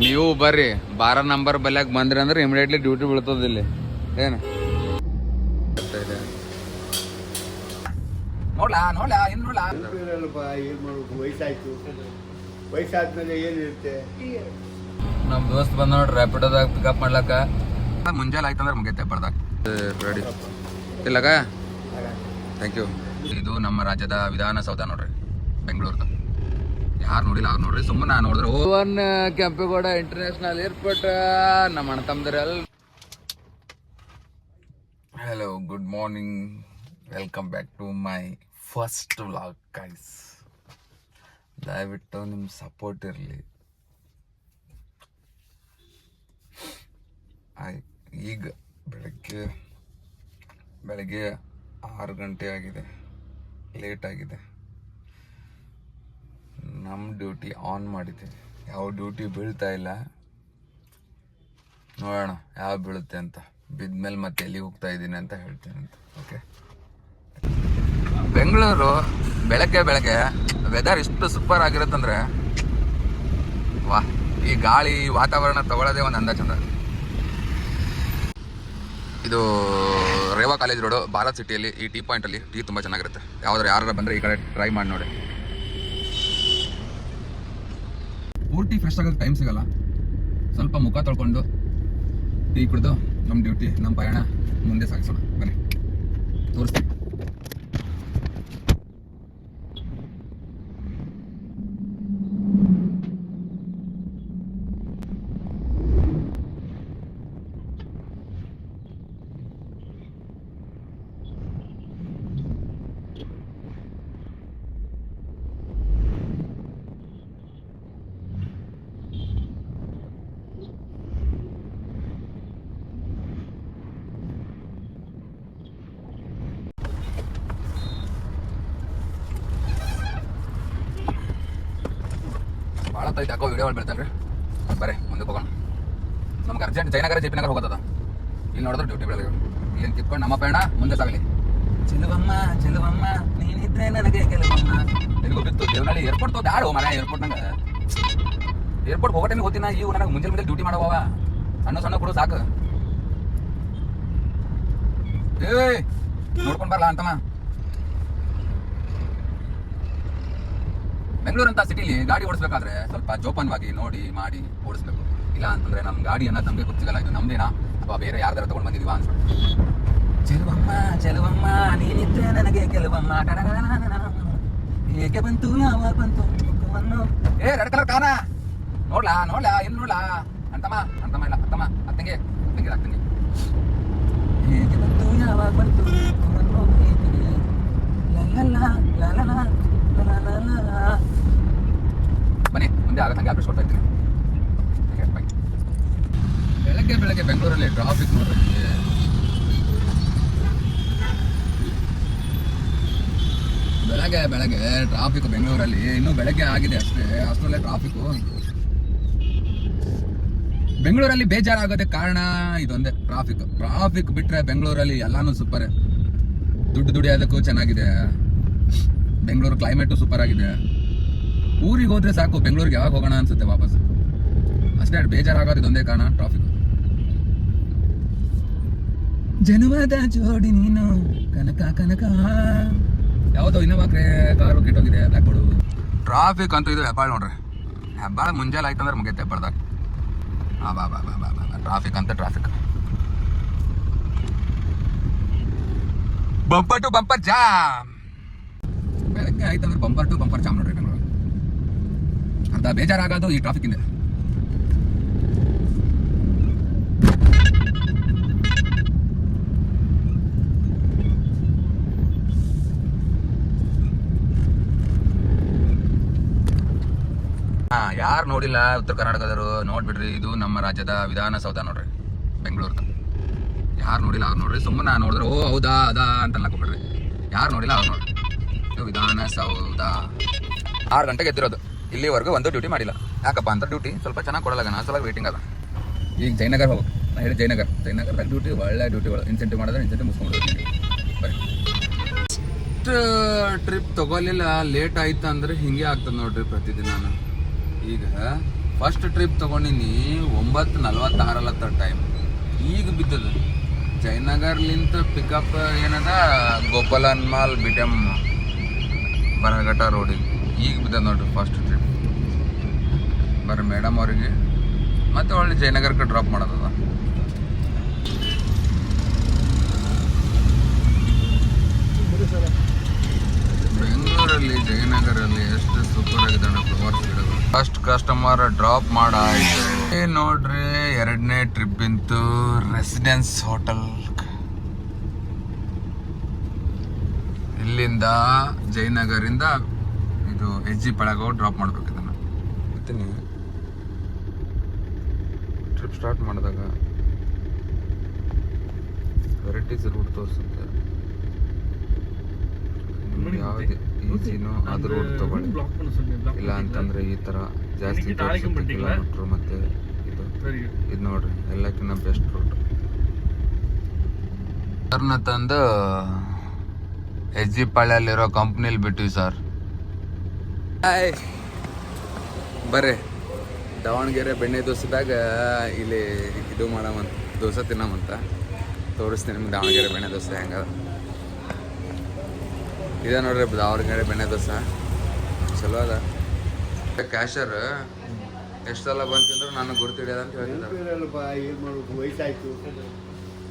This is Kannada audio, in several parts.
ನೀವು ಬರ್ರಿ 12 ನಂಬರ್ ಬಲ್ಯಾಗ ಬಂದ್ರಿ ಅಂದ್ರೆ ಇಮಿಡಿಯೇಟ್ಲಿ ಡ್ಯೂಟಿ ಬೀಳ್ತದ ಇಲ್ಲಿ ಏನು ನೋಡ್ಲಾ ನೋಡ್ಲಾ ಏನ್ ನೋಡ್ಲಾ ಏನ್ ಮಾಡ್ಬೇಕು ವಯಸ್ಸಾಯ್ತು ವಯಸ್ಸಾದ್ಮೇಲೆ ಏನಿರುತ್ತೆ ನಮ್ ದೋಸ್ತ್ ಬಂದ್ ನೋಡ್ರಿ ರ್ಯಾಪಿಡೋದಾಗ ಪಿಕಪ್ ಮಾಡ್ಲಕ್ಕ ಮುಂಜಾನೆ ಆಯ್ತಂದ್ರೆ ಮುಗಿಯತ್ತೆ ಬರ್ದಾಗ ರೆಡಿ ಇಲ್ಲಗ ಥ್ಯಾಂಕ್ ಯು ಇದು ನಮ್ಮ ರಾಜ್ಯದ ವಿಧಾನಸೌಧ ನೋಡ್ರಿ ಬೆಂಗಳೂರ್ದು ಯಾರು ನೋಡಿಲ್ಲ ಅವ್ರು ನೋಡ್ರಿ ಸುಮ್ಮನೆ ನೋಡಿದ್ರೆ ಓವನ್ ಕೆಂಪೇಗೌಡ ಇಂಟರ್ನ್ಯಾಷನಲ್ ಏರ್ಪೋರ್ಟ್ ನಮ್ಮ ಅಣ್ಣ ತಮ್ಮದ್ರಲ್ಲಿ hello good morning welcome back to my first vlog guys ದಯವಿಟ್ಟು ನಿಮ್ಮ ಸಪೋರ್ಟ್ ಇರಲಿ ಈಗ ಬೆಳಗ್ಗೆ 6 ಗಂಟೆ ಆಗಿದೆ ಲೇಟ್ ಆಗಿದೆ ನಮ್ಮ ಡ್ಯೂಟಿ ಆನ್ ಮಾಡಿದ್ದೀವಿ ಯಾವ ಡ್ಯೂಟಿ ಬೀಳ್ತಾ ಇಲ್ಲ ನೋಡೋಣ ಯಾವ ಬೀಳುತ್ತೆ ಅಂತ ಬಿದ್ಮೇಲೆ ಮತ್ತೆ ಎಲ್ಲಿಗೆ ಹೋಗ್ತಾ ಇದ್ದೀನಿ ಅಂತ ಹೇಳ್ತೀನಿ ಅಂತ ಓಕೆ ಬೆಂಗಳೂರು ಬೆಳಗ್ಗೆ ವೆದರ್ ಇಷ್ಟು ಸೂಪರ್ ಆಗಿರುತ್ತಂದ್ರೆ ವಾಹ್ ಈ ಗಾಳಿ ವಾತಾವರಣ ತಗೊಳ್ಳೋದೇ ಒಂದು ಅಂದ ಚಂದ ಇದು ರೇವಾ ಕಾಲೇಜ್ ರೋಡು ಭಾರತ್ ಸಿಟಿಯಲ್ಲಿ ಈ ಟೀ ಪಾಯಿಂಟಲ್ಲಿ ಟೀ ತುಂಬ ಚೆನ್ನಾಗಿರುತ್ತೆ ಯಾರು ಬಂದರೆ ಈ ಕಡೆ ಟ್ರೈ ಮಾಡಿ ನೋಡಿ ಪೂರ್ತಿ ಫ್ರೆಶ್ ಆಗೋದು ಟೈಮ್ ಸಿಗಲ್ಲ ಸ್ವಲ್ಪ ಮುಖ ತೊಳ್ಕೊಂಡು ಟೀ ಕುಡಿದು ನಮ್ಮ ಡ್ಯೂಟಿ ನಮ್ಮ ಪಯಣ ಮುಂದೆ ಸಾಗಿಸೋಣ ಬನ್ನಿ ತೋರಿಸ್ತೀನಿ ಭಾಳ ತೈತೆ ಯಾಕೋ ವಿಡಿಯೋ ಬೀಳ್ತಾನೆ ರೀ ಬರೀ ಮುಂದಕ್ಕೆ ಹೋಗೋಣ ನಮ್ಗೆ ಅರ್ಜೆಂಟ್ ಜಯನಗರ ಜೆ ಪಿ ನಗರ ಹೋಗೋದ ಇಲ್ಲಿ ನೋಡಿದ್ರೆ ಡ್ಯೂಟಿ ಬೆಳಗ್ಗೆ ಏನು ಕಿತ್ಕೊಂಡು ನಮ್ಮ ಪಯಣ ಮುಂದೆ ಸಾಗಲಿ ಚೆಲುವಮ್ಮ ನೀನಿದ್ರೆ ನನಗೆ ಕೆಲವಮ್ಮ ಎಲ್ಲಿಗೂ ಬಿತ್ತು ದೇವನಹಳ್ಳಿ ಏರ್ಪೋರ್ಟ್ ತೋದು ಯಾರು ಮರ ಏರ್ಪೋರ್ಟ್ ನಂಗೆ ಏರ್ಪೋರ್ಟ್ ಹೋಗೋ ಟೈಮಿಗೆ ಹೋಗ್ತೀನಿ ಇವು ನನಗೆ ಮುಂಜಾನೆ ಡ್ಯೂಟಿ ಮಾಡೋವ ಸಣ್ಣ ಕೊಡು ಸಾಕು ಏಯ್ ನೋಡ್ಕೊಂಡು ಬರಲ್ಲ ಅಂತಮ್ಮ ಬೆಂಗಳೂರು ಅಂತ ಸಿಟಿಲಿ ಗಾಡಿ ಓಡಿಸ್ಬೇಕಾದ್ರೆ ಸ್ವಲ್ಪ ಜೋಪಾನವಾಗಿ ನೋಡಿ ಮಾಡಿ ಓಡಿಸ್ಬೇಕು ಇಲ್ಲ ಅಂತಂದ್ರೆ ನಮ್ಮ ಗಾಡಿ ಅನ್ನೋದು ನಮಗೆ ಗೊತ್ತಿಲ್ಲ ಇದು ನಮ್ದೇನಾ ಅಥವಾ ಬೇರೆ ಯಾರ್ದಾರ ತಗೊಂಡು ಬಂದಿದೀವಾ ಅನ್ಸ್ಬಿಟ್ಟು ಚೆಲುವಮ್ಮ ನೀನಿದ್ರೆ ನನಗೆ ಕೆಲವಮ್ಮ ಹೇಗೆ ಬಂತು ಯಾವಾಗ ಬಂತು ಏ ರೆಡ್ ಕಲರ್ ಕಾನ ನೋಡ್ಲಾ ಏನ್ ನೋಡ್ಲಾ ಅಂತಮ್ಮ ಇಲ್ಲ ಅತ್ತಂಗೆ ಹೇಗೆ ಬಂತು ಯಾವಾಗ ಬಂತು ಬನ್ನಿ ಮುಂದೆ ಆಗತ್ತಂಗೆ ಆಫೀಸ್ ಕೊಡ್ತಾ ಇರ್ತೀನಿ ಬೆಳಗ್ಗೆ ಬೆಂಗಳೂರಲ್ಲಿ ಟ್ರಾಫಿಕ್ ನೋಡ್ರಿ ಬೆಳಗ್ಗೆ ಟ್ರಾಫಿಕ್ ಬೆಂಗಳೂರಲ್ಲಿ ಇನ್ನೂ ಬೆಳಗ್ಗೆ ಆಗಿದೆ ಅಷ್ಟರಲ್ಲೇ ಟ್ರಾಫಿಕ್ಕು ಬೆಂಗಳೂರಲ್ಲಿ ಬೇಜಾರಾಗೋದಕ್ಕೆ ಕಾರಣ ಇದೊಂದೇ ಟ್ರಾಫಿಕ್ ಬಿಟ್ರೆ ಬೆಂಗಳೂರಲ್ಲಿ ಎಲ್ಲಾನು ಸೂಪರ್ ದುಡಿಯೋದಕ್ಕೂ ಚೆನ್ನಾಗಿದೆ ಬೆಂಗಳೂರು ಕ್ಲೈಮೇಟು ಸೂಪರ್ ಆಗಿದೆ ಊರಿಗೆ ಹೋದ್ರೆ ಸಾಕು ಬೆಂಗಳೂರಿಗೆ ಯಾವಾಗ ಹೋಗೋಣ ಅನ್ಸುತ್ತೆ ವಾಪಸ್ ಅಷ್ಟೇ ಬೇಜಾರಾಗೋದು ಇದೊಂದೇ ಕಾರಣ ಟ್ರಾಫಿಕ್ ಜನುಮದ ಜೋಡಿ ನೀನು ಕನಕ ಯಾವುದೋ ಇನ್ನೋವಾ ಕಾರು ಕೆಟ್ಟೋಗಿದೆ ಬ್ಲ್ಯಾಕ್ ಬೋರ್ಡು ಟ್ರಾಫಿಕ್ ಅಂತೂ ಇದು ಹೆಬ್ಬಾಳ್ ನೋಡ್ರಿ ಹೆಬ್ಬಾಳ ಮುಂಜಾನೆ ಆಯ್ತಂದ್ರೆ ಮುಗಿಯುತ್ತೆ ಹೆಬ್ಬಾಳ್ದಾಗ traffic bumper to bumper jam ಬೆಳಗ್ಗೆ ಆಯ್ತಂದ್ರೆ ಬಂಪರ್ ಟು ಬಂಪರ್ ಜಾಮ್ ನೋಡ್ರಿ ಬೆಂಗಳೂರು ಅರ್ಧ ಬೇಜಾರಾಗೋದು ಈ ಟ್ರಾಫಿಕ್ ಇಂದ ಯಾರು ನೋಡಿಲ್ಲ ಉತ್ತರ ಕರ್ನಾಟಕದವರು ನೋಡ್ಬಿಡ್ರಿ ಇದು ನಮ್ಮ ರಾಜ್ಯದ ವಿಧಾನಸೌಧ ನೋಡ್ರಿ ಬೆಂಗಳೂರು ಯಾರು ನೋಡಿಲ್ಲ ಅವ್ರು ನೋಡ್ರಿ ಸುಮ್ಮನೆ ನೋಡಿದ್ರೆ ಓ ಹೌದಾ ಅದಾ ಅಂತ ಅನ್ಕೊಂಡ್ಬಿಡ್ರಿ ಯಾರು ನೋಡಿಲ್ಲ ಅವ್ರು ನೋಡ್ರಿ ಇದು ವಿಧಾನಸೌಧ 6 ಗಂಟೆಗೆ ಎದ್ದಿರೋದು ಇಲ್ಲಿವರೆಗೂ ಒಂದು ಡ್ಯೂಟಿ ಮಾಡಿಲ್ಲ ಯಾಕಪ್ಪ ಅಂತ ಡ್ಯೂಟಿ ಸ್ವಲ್ಪ ಚೆನ್ನಾಗಿ ಕೊಡಲ್ಲ ನಾ ಸಲ ವೇಟಿಂಗ್ ಅದ ಈಗ ಜಯನಗರ ಹೋಗಿ ನಾ ಹೇಳಿ ಜಯನಗರದಾಗ ಡ್ಯೂಟಿ ಒಳ್ಳೆ ಡ್ಯೂಟಿಗಳು ಇನ್ಸೆಂಟಿವ್ ಮಾಡಿದ್ರೆ ಇನ್ಸೆಂಟಿವ್ ಮುಗಿಸ್ಕೊಂಡು ಬರೀ ಟ್ರಿಪ್ ತಗೊಲಿಲ್ಲ ಲೇಟ್ ಆಯ್ತು ಅಂದ್ರೆ ಹಿಂಗೆ ಆಗ್ತದೆ ನೋಡ್ರಿ ಪ್ರತಿದಿನ ಈಗ ಫಸ್ಟ್ ಟ್ರಿಪ್ ತೊಗೊಂಡಿನಿ 9:46 ಟೈಮ್. ಈಗ ಬಿದ್ದದ ಜಯನಗರ್ಲಿಂತ ಪಿಕಪ್ ಏನದ ಗೋಪಾಲನ್ ಮಾಲ್ ಬಿಟೆಮ್ ಬರಘಟ್ಟ ರೋಡಿಗೆ ಈಗ ಬಿದ್ದದ ನೋಡ್ರಿ ಫಸ್ಟ್ ಟ್ರಿಪ್. ಬರ್ರಿ ಮೇಡಮ್ ಅವ್ರಿಗೆ ಮತ್ತೆ ಒಳ್ಳೆ ಜಯನಗರಕ್ಕೆ ಡ್ರಾಪ್ ಮಾಡೋದದ. ಬೆಂಗಳೂರಲ್ಲಿ ಜಯನಗರಲ್ಲಿ ಎಷ್ಟು ಸೂಪರ್ ಆಗಿದೆ ಫ್ಲವರ್ಸ್ ಗಿಡಗಳು. ಫಸ್ಟ್ ಕಸ್ಟಮರ್ ಡ್ರಾಪ್ ಮಾಡಾಯ್ತು. ನೋಡ್ರಿ 2ನೇ ಟ್ರಿಪ್ ಇಂತು ರೆಸಿಡೆನ್ಸ್ ಹೋಟೆಲ್. ಇಲ್ಲಿಂದ ಜಯನಗರಿಂದ ಇದು HG ಪಳಗ ಡ್ರಾಪ್ ಮಾಡ್ಬೇಕು. ಇದನ್ನು ಬರ್ತೀನಿ ಟ್ರಿಪ್ ಸ್ಟಾರ್ಟ್ ಮಾಡಿದಾಗ ವೆರೈಟೀಸ್ ರೂಟ್ ತೋರಿಸುತ್ತೆ. ಯಾವ್ದು ಈಜಿನೋ ಅದು ರೂಟ್ ತಗೊಳ್ಳಿ, ಇಲ್ಲ ಅಂತಂದ್ರೆ ಈ ತರ ಜಾಸ್ತಿ ಕಿಲೋಮೀಟ್ರ್. ಮತ್ತೆ ಇದು ನೋಡ್ರಿ ಎಲ್ಲಕ್ಕಿಂತ ಬೆಸ್ಟ್ ರೂಟ್. ಸರ್ನ ತಂದು HG ಪಾಳ್ಯಲ್ಲಿರೋ ಕಂಪ್ನಿಲಿ ಬಿಟ್ಟಿವಿ ಸರ್. ಬರ್ರಿ ದಾವಣಗೆರೆ ಬೆಣ್ಣೆ ದೋಸೆದಾಗ ಇಲ್ಲಿ ಇದು ಮಾಡಮಂತ ದೋಸೆ ತಿನ್ನಮಂತ ತೋರಿಸ್ತೀನಿ ನಿಮ್ಗೆ. ದಾವಣಗೆರೆ ಬೆಣ್ಣೆ ದೋಸೆ ಹೆಂಗ ಇದೆ ನೋಡ್ರಿ. ದಾವಣಗೆರೆ ಬೆಣ್ಣೆ ದೋಸೆ ಚಲೋ ಅದ. ಕ್ಯಾಶರ್ ಎಷ್ಟು ಸಲ ಬಂತಿದ್ರು ನನಗೆ ಗುರ್ತಿಡಿಯೋದ ಅಂತ ಹೇಳ್ತಿದ್ದಾರೆ. ಏನು ಮಾಡ್ಬೇಕು, ವಯಸ್ಸಾಯ್ತು.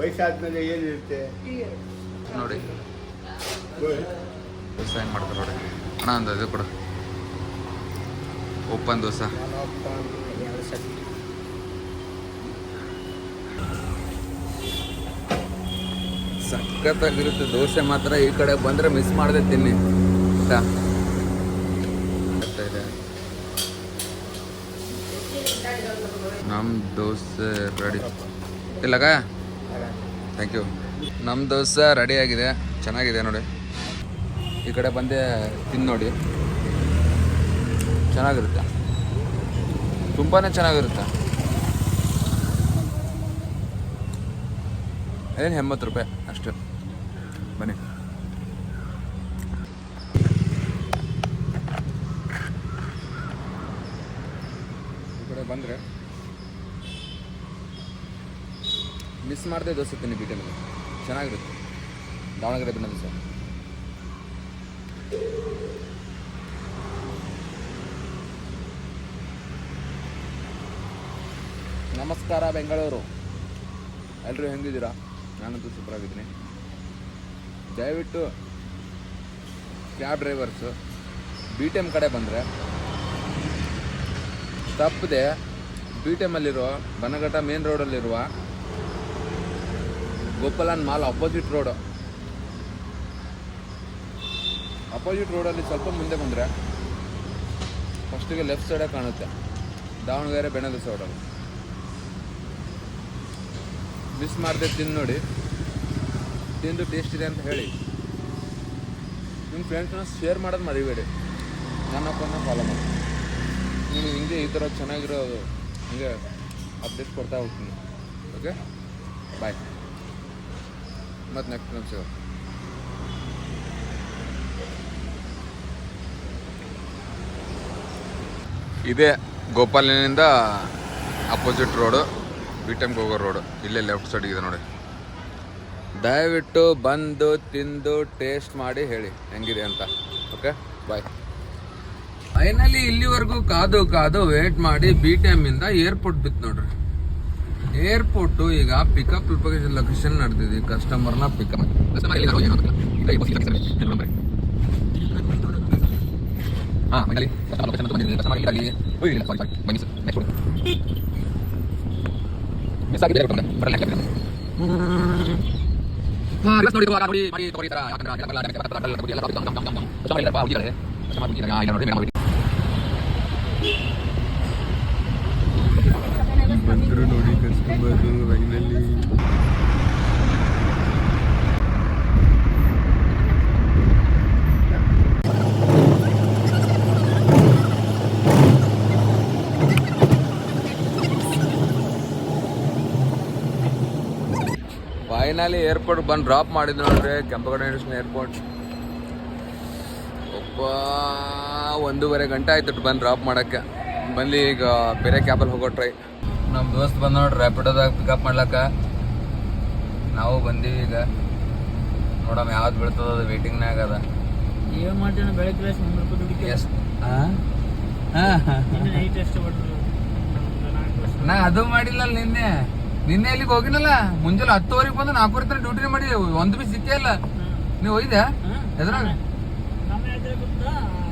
ವಯಸ್ಸಾದ್ಮೇಲೆ ಏನಿರುತ್ತೆ ನೋಡಿ ದೋಸೆ ಹೆಂಗೆ ಮಾಡ್ತಾರೆ ನೋಡಿ. ಅಣ್ಣ ಒಂದು ಇದು ಕೊಡು, ಓಪನ್ ದೋಸೆ. ಸಖತ್ತಾಗಿರುತ್ತೆ ದೋಸೆ ಮಾತ್ರ. ಈ ಕಡೆ ಬಂದರೆ ಮಿಸ್ ಮಾಡದೆ ತಿನ್ನಿ. ಇದೆ ನಮ್ಮ ದೋಸೆ ರೆಡಿ ಇಲ್ಲಗ. Thank you. ನಮ್ಮ ದೋಸೆ ರೆಡಿ ಆಗಿದೆ, ಚೆನ್ನಾಗಿದೆ ನೋಡಿ. ಈ ಕಡೆ ಬಂದೆ ತಿಂದು ನೋಡಿ, ಚೆನ್ನಾಗಿರುತ್ತೆ, ತುಂಬಾ ಚೆನ್ನಾಗಿರುತ್ತೆ. ಏನು 80 ರೂಪಾಯಿ ಅಷ್ಟು. ಬನ್ನಿ ಈ ಕಡೆ ಬಂದರೆ ಮಿಸ್ ಮಾಡದೆ ದೋಸೆ ತಿನ್ನಿ. ಬೀಟಲ್ಲಿ ಚೆನ್ನಾಗಿರುತ್ತೆ ದಾವಣಗೆರೆ ಬೆಣ್ಣೆ ದೋಸೆ. ನಮಸ್ಕಾರ ಬೆಂಗಳೂರು, ಎಲ್ಲರೂ ಹೆಂಗಿದ್ದೀರಾ? ನಾನಂತೂ ಸೂಪರ್ ಆಗಿದ್ದೀನಿ. ದಯವಿಟ್ಟು ಕ್ಯಾಬ್ ಡ್ರೈವರ್ಸು BTM ಕಡೆ ಬಂದರೆ ತಪ್ಪದೆ BTMಲ್ಲಿರೋ ಬನಘಟ್ಟ ಮೇನ್ ರೋಡಲ್ಲಿರುವ ಗೋಪಾಲನ್ ಮಾಲ್ ಅಪೋಸಿಟ್ ರೋಡಲ್ಲಿ ಸ್ವಲ್ಪ ಮುಂದೆ ಬಂದರೆ ಫಸ್ಟಿಗೆ ಲೆಫ್ಟ್ ಸೈಡೇ ಕಾಣುತ್ತೆ ದಾವಣಗೆರೆ ಬೆಣ್ಣೆ ದೋಸೆ ಹೋಟೆಲ್. ಮಿಸ್ ಮಾಡದೆ ತಿಂದು ನೋಡಿ, ತಿಂದು ಟೇಸ್ಟ್ ಇದೆ ಅಂತ ಹೇಳಿ ನಿಮ್ಮ ಫ್ರೆಂಡ್ಸ್ನ ಶೇರ್ ಮಾಡೋದು ಮರಿಬೇಡಿ. ನನ್ನ ಅಕೌಂಟ್ನ ಫಾಲೋ ಮಾಡಿ. ನಿಮಗೆ ಹಿಂಗೆ ಈ ಥರ ಚೆನ್ನಾಗಿರೋ ಹಿಂಗೆ ಅಪ್ಡೇಟ್ ಕೊಡ್ತಾ ಹೋಗ್ತೀನಿ. ಓಕೆ, ಬಾಯ್. ಮತ್ತು ನೆಕ್ಸ್ಟ್ ನಿಮಿಷ ಇದೇ ಗೋಪಾಲನಿಂದ ಅಪೋಸಿಟ್ ರೋಡು BTMಗೆ ಹೋಗೋ ರೋಡು. ಇಲ್ಲೇ ಲೆಫ್ಟ್ ಸೈಡಿಗಿದೆ ನೋಡಿ. ದಯವಿಟ್ಟು ಬಂದು ತಿಂದು ಟೇಸ್ಟ್ ಮಾಡಿ ಹೇಳಿ ಹೆಂಗಿದೆ ಅಂತ. ಓಕೆ, ಬಾಯ್. ಫೈನಲಿ ಇಲ್ಲಿವರೆಗೂ ಕಾದು ವೇಟ್ ಮಾಡಿ BTMಯಿಂದ ಏರ್ಪೋರ್ಟ್ ಬಿತ್ತು ನೋಡ್ರಿ. ಏರ್ಪೋರ್ಟು ಈಗ ಪಿಕಪ್ ಲೊಕೇಶನ್ ನಡೆದಿದೆ. ಕಸ್ಟಮರ್ನ ಪಿಕಪ್ ಮಿಸ್ ಆಗಿದೆ. ಬಂದರು ನೋಡಿ ಕಸ್ಟಮರು ಫೈನಲಿ. ಫೈನಲಿ ಏರ್ಪೋರ್ಟ್ ಬಂದು ಡ್ರಾಪ್ ಮಾಡಿದ್ದು ನೋಡ್ರಿ, ಕೆಂಪೇಗೌಡ ಇಂಟರ್ನ್ಯಾಷನಲ್ ಏರ್ಪೋರ್ಟ್. 1.5 ಗಂಟೆ ಆಯ್ತು ಬಂದು ಡ್ರಾಪ್ ಮಾಡೋಕ್ಕೆ. ಬಂದು ಈಗ ಬೇರೆ ಕ್ಯಾಬಲ್ಲಿ ಹೋಗೋ ಟ್ರೈ. ನಮ್ಮ ದೋಸ್ತ್ ಬಂದ ನೋಡ್ರಿ ರ್ಯಾಪಿಡೋದಾಗ ಪಿಕಪ್ ಮಾಡ್ಲಕ್ಕ. ನಾವು ಬಂದೀವಿ ಈಗ. ನೋಡಮ್ಮ ಯಾವ್ದು ಬೀಳ್ತದ, ಅದು ವೇಟಿಂಗ್ನಾಗ ಅದ. ಏನು ಮಾಡ್ತೇನೆ ಬೆಳಗ್ಗೆ ₹100 ದುಡಿಕೆ. ಎಷ್ಟು ನಾ ಅದು ಮಾಡಿಲ್ಲ ನಿನ್ನೆ ಎಲ್ಲಿಗೆ ಹೋಗಿನಲ್ಲ. ಮುಂಜಾನೆ 10:00 ಬಂದು 4:00 ತನಕ ಡ್ಯೂಟಿನೇ ಮಾಡಿ ಒಂದು ಬಿ ಸಿಕ್ಕೇ ಇಲ್ಲ. ನೀವು ಹೋಯ್ದೆ ಎದ್ರಾಗ?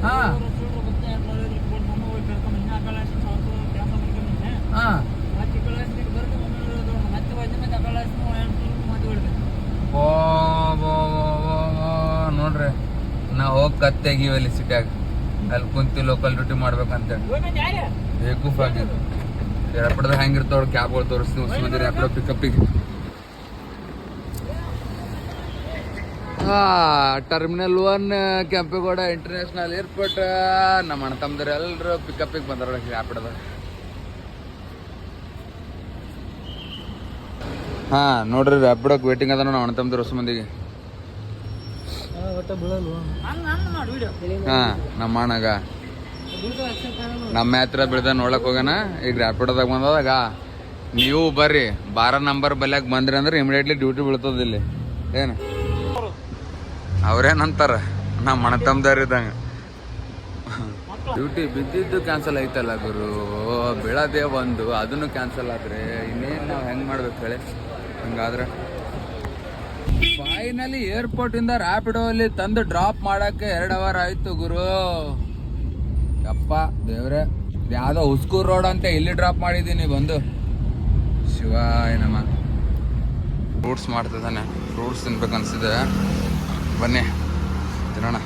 ಹಾ ಹಾ ನೋಡ್ರಿ ನಾ ಹೋಗಿ ಕತ್ ತೆಗಿವಲ್ಲಿ ಸಿಟ್ಯಾಗ ಅಲ್ಲಿ ಕುಂತಿ ಲೋಕಲ್ ಡ್ಯೂಟಿ ಮಾಡ್ಬೇಕಂತೇಳಿ ಬೇಕೂಫ್ ಆಗಿದ್ದು. ರ್ಯಾಪಿಡೋದ ಹೆಂಗಿರ್ತಾವ ಕ್ಯಾಬ್ಗಳು ತೋರಿಸ್ತೀವಿ ಉಸ್ಮಂದಿ ರ್ಯಾಪಿಡೋ ಪಿಕಪ್ಪಿಗೆ. Terminal 1 Kempegowda international airport. ನಮ್ಮ ಅಣ್ಣ ತಮ್ಮದ್ರು ಎಲ್ಲರೂ ಪಿಕಪ್ಪಿಗೆ ಬಂದಾರ ರ್ಯಾಪಿಡೋದ. ಹಾ ನೋಡ್ರಿ ರ್ಯಾಪಿಡೋಕ್ ವೇಟಿಂಗ್ ಅದ ನಮ್ಮ ಅಣ್ಣ ತಮ್ಮದ್ರು ಹೊಸ ಮಂದಿಗೆ. ಹಾ ನಮ್ಮ ಅಣ್ಣಗ ನಮ್ಮ ಹತ್ರ ಬೀಳ್ದ ನೋಡಕ್ ಹೋಗೋಣ. ಈಗ ರ್ಯಾಪಿಡೋದಾಗ ಬಂದದಾಗ ನೀವು ಬರ್ರಿ 12 ನಂಬರ್ ಬಲ್ಯಾಗ ಬಂದ್ರಿ ಅಂದ್ರೆ ಇಮಿಡಿಯೇಟ್ಲಿ ಡ್ಯೂಟಿ ಬೀಳ್ತದ ಇಲ್ಲಿ. ಏನು ಅವ್ರೇನಂತಾರ ನಮ್ಮ ಅಣ್ಣ ತಮ್ಮದಾರ ಇದ್ದಂಗ. ಡ್ಯೂಟಿ ಬಿದ್ದಿದ್ದು ಕ್ಯಾನ್ಸಲ್ ಐತಲ್ಲ ಗುರು, ಬೀಳೋದೇ ಒಂದು ಅದನ್ನು ಕ್ಯಾನ್ಸಲ್ ಆದ್ರೆ ಇನ್ನೇನು ನಾವು ಹೆಂಗೆ ಮಾಡ್ಬೇಕು ಹೇಳಿ. ಹಂಗಾದ್ರೆ ಫೈನಲಿ ಏರ್ಪೋರ್ಟ್ ಇಂದ ರ್ಯಾಪಿಡೋ ಅಲ್ಲಿ ತಂದು ಡ್ರಾಪ್ ಮಾಡಕ್ಕೆ 2 ಅವರ್ ಆಯ್ತು ಗುರು. ಯಪ್ಪ ದೇವ್ರೆ, ಯಾವ್ದೋ ಹುಸ್ಕೂರ್ ರೋಡ್ ಅಂತ ಇಲ್ಲಿ ಡ್ರಾಪ್ ಮಾಡಿದ್ದೀನಿ ಬಂದು. ಶಿವಾಯ ನಮ. ಫ್ರೂಟ್ಸ್ ಮಾಡ್ತಿದ್ದಾನೆ, ಫ್ರೂಟ್ಸ್ ತಿನ್ಬೇಕನ್ಸಿದೆ. ಬನ್ನಿ ತಿನ್ನೋಣ.